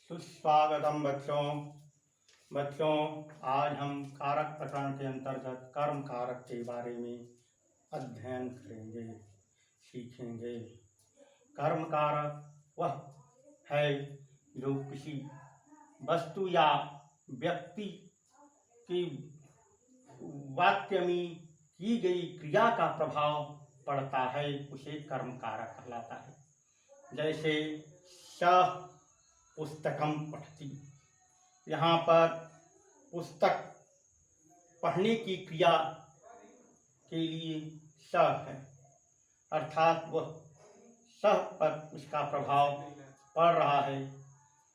सुस्वागतम बच्चों। आज हम कारक प्रकरण के अंतर्गत कर्म कारक के बारे में अध्ययन करेंगे, सीखेंगे। कर्म कारक वह है जो किसी वस्तु या व्यक्ति की वाक्य में की गई क्रिया का प्रभाव पड़ता है, उसे कर्म कारक कहलाता है। जैसे स पुस्तकम पठति, यहाँ पर पुस्तक पढ़ने की क्रिया के लिए स है, अर्थात वह स पर उसका प्रभाव पड़ रहा है।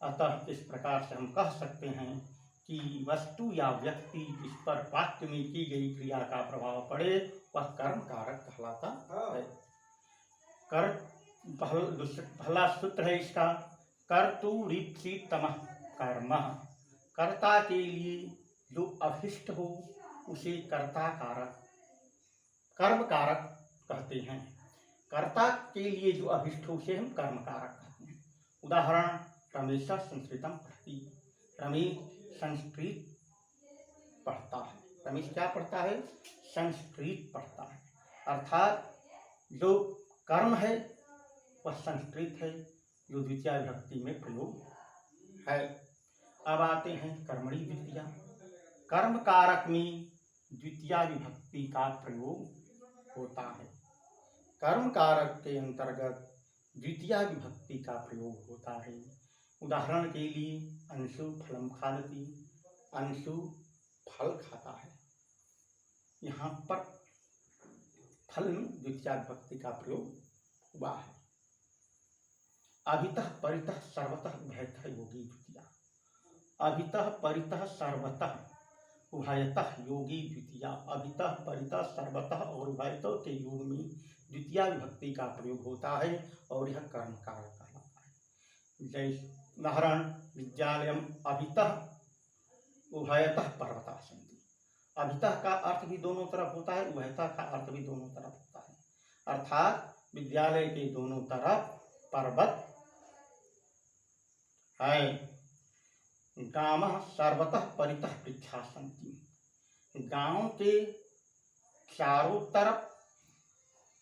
अतः इस प्रकार से हम कह सकते हैं कि वस्तु या व्यक्ति जिस पर वाक्य में की गई क्रिया का प्रभाव पड़े वह कर्म कारक कहलाता है। पहला सूत्र है इसका, कर्तुरीप्सितमः कर्मः। कर्ता के लिए जो अभिष्ट हो उसे कर्ता कारक कर्म कारक कहते हैं। कर्ता के लिए जो अभिष्ट हो उसे हम कर्म कारक कहते हैं। उदाहरण, रमेश संस्कृतम पढ़ति। रमेश संस्कृत पढ़ता है। रमेश क्या पढ़ता है? संस्कृत पढ़ता है। अर्थात जो कर्म है वह संस्कृत है, जो द्वितीया विभक्ति में प्रयोग है। अब आते हैं कर्मणि द्वितीया। कर्म कारक में द्वितीया विभक्ति का प्रयोग होता है। कर्म कारक के अंतर्गत द्वितीया विभक्ति का प्रयोग होता है। उदाहरण के लिए, अंशु फलम खादति। अंशु फल खाता है। यहाँ पर फल में द्वितीया विभक्ति का प्रयोग हुआ है। अभितः परितः सर्वतः उभयतः योगी द्वितीया। अभितः परितः सर्वतः उभयतः योगी द्वितीया। अभितः परितः सर्वतः और उभयतः के योग में द्वितीया विभक्ति का प्रयोग होता है और यह कर्म कारक कहलाता है। जैसे उदाहरण, विद्यालयम अभितः उभयतः पर्वतः सन्ति। अभितः का अर्थ भी दोनों तरफ होता है, उभयतः का अर्थ भी दोनों तरफ होता है। अर्थात विद्यालय के दोनों तरफ पर्वत है। गामः सर्वतः परितः वृक्षाः सन्ति। गांव के चारों तरफ,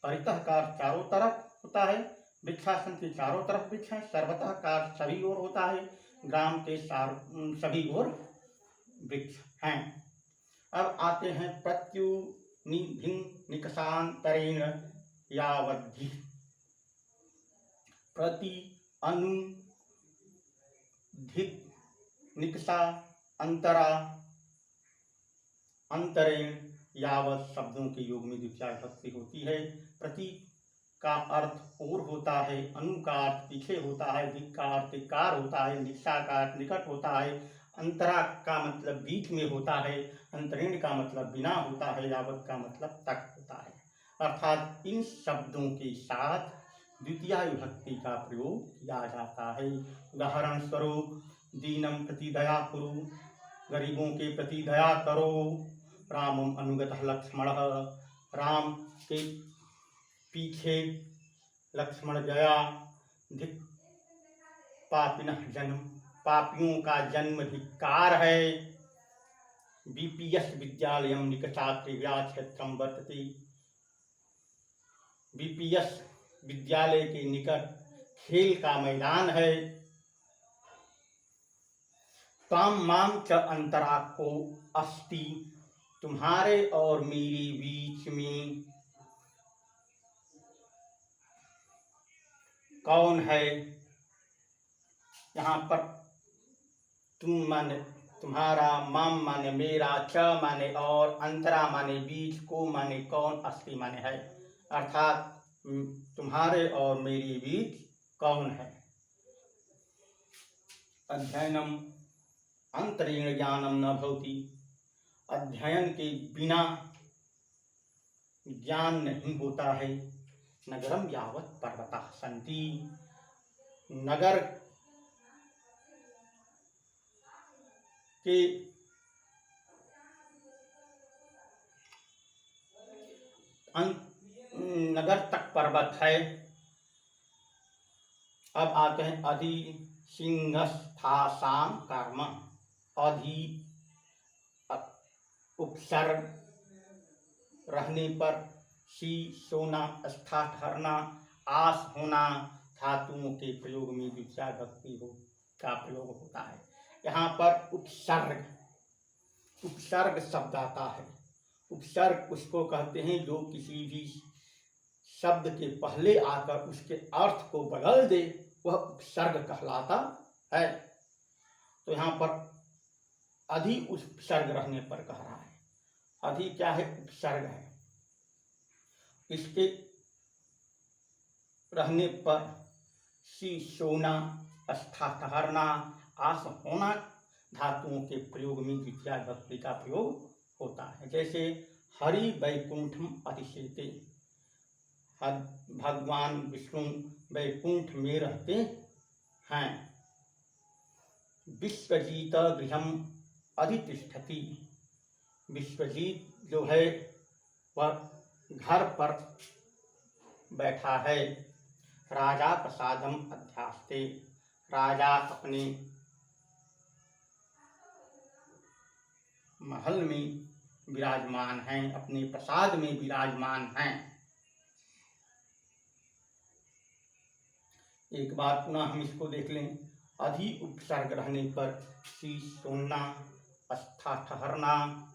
परितः का चारों तरफ होता है, वृक्षाः सन्ति चारों तरफ वृक्ष हैं, सर्वतः का सभी ओर होता है, ग्राम के सभी ओर वृक्ष हैं। अब आते हैं प्रत्युनिधिं निकषांतरेण यावद्धि। प्रति, अनु, धिक, निकषा, अंतरा, अंतरेण, यावत शब्दों के योग में द्वितीया विभक्ति होती है। प्रति का अर्थ ओर होता है, अनु का अर्थ पीछे होता है, धिक का अर्थ धिक्कार होता है, निकषा का अर्थ निकट होता है, अंतरा का मतलब बीच में होता है, अंतरेण का मतलब बिना होता है, यावत का मतलब तक होता है। अर्थात इन शब्दों के साथ द्वितीया विभक्ति का प्रयोग किया जाता है। उदाहरण स्वरूप, दीनम प्रति दया कुरु। गरीबों के प्रति दया करो। रामम अनुगतः लक्ष्मणः। राम के पीछे लक्ष्मण गया। धिक पापिनः जन्म। पापियों का जन्म धिक्कार है। बीपीएस विद्यालयम निकषा क्रीड़ा क्षेत्रम वर्तते। बीपीएस विद्यालय के निकट खेल का मैदान है। ताम माम च अंतरा को अस्ति। तुम्हारे और मेरे बीच में कौन है? यहाँ पर तुम माने तुम्हारा, माम माने मेरा, च माने और, अंतरा माने बीच, को माने कौन, अस्ति माने है। अर्थात तुम्हारे और मेरे बीच कौन है? अध्ययनम अंतरेण ज्ञानम न भवति। अध्ययन के बिना ज्ञान नहीं होता है। नगरम यावत् पर्वताः सन्ति। नगर के नगर तक पर्वत है। अब आते हैं अधि सिंहस्थासाम कर्म अधि उपसर्ग रहने पर सी सोना, स्था ठहरना, आस होना धातुओं के प्रयोग में द्वितीया विभक्ति हो का प्रयोग होता है। यहाँ पर उपसर्ग शब्द आता है। उपसर्ग उसको कहते हैं जो किसी भी शब्द के पहले आकर उसके अर्थ को बदल दे, वह उपसर्ग कहलाता है। तो यहाँ पर अधि उपसर्ग रहने पर कह रहा है। अधि क्या है? उपसर्ग है। इसके रहने पर सी सोना, स्था ठहरना, आस होना धातुओं के प्रयोग में द्वितीया विभक्ति का प्रयोग होता है। जैसे हरि वैकुंठम अधिशेते, भगवान विष्णु वैकुंठ में रहते हैं। विश्वजीत गृहम अधितिष्ठति, विश्वजीत जो है वह घर पर बैठा है। राजा प्रसादम अध्यास्ते, राजा अपने महल में विराजमान हैं, अपने प्रसाद में विराजमान हैं। एक बार पुनः हम इसको देख लें। अधि उपसर्ग रहने पर सी सोना, स्था ठहरना,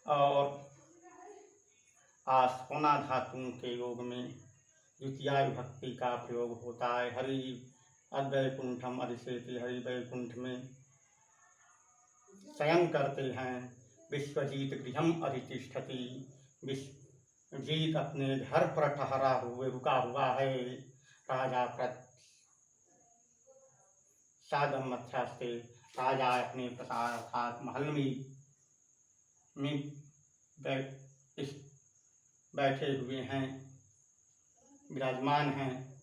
और आस होना धातुओं के योग में द्वितीया विभक्ति का प्रयोग होता है। हरि अवैकुंठम अधिशेति, हरि वैकुंठ में शयन करते हैं। विश्वजीत गृहम अधितिष्ठति, विश्वजीत अपने घर पर ठहरा हुए रुका हुआ है। राजा प्रसादम अध्यास्ते, राजा अपने प्रसाद अर्थात महल में बैठे हुए हैं, विराजमान हैं।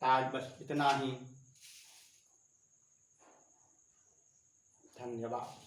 आज बस इतना ही। धन्यवाद।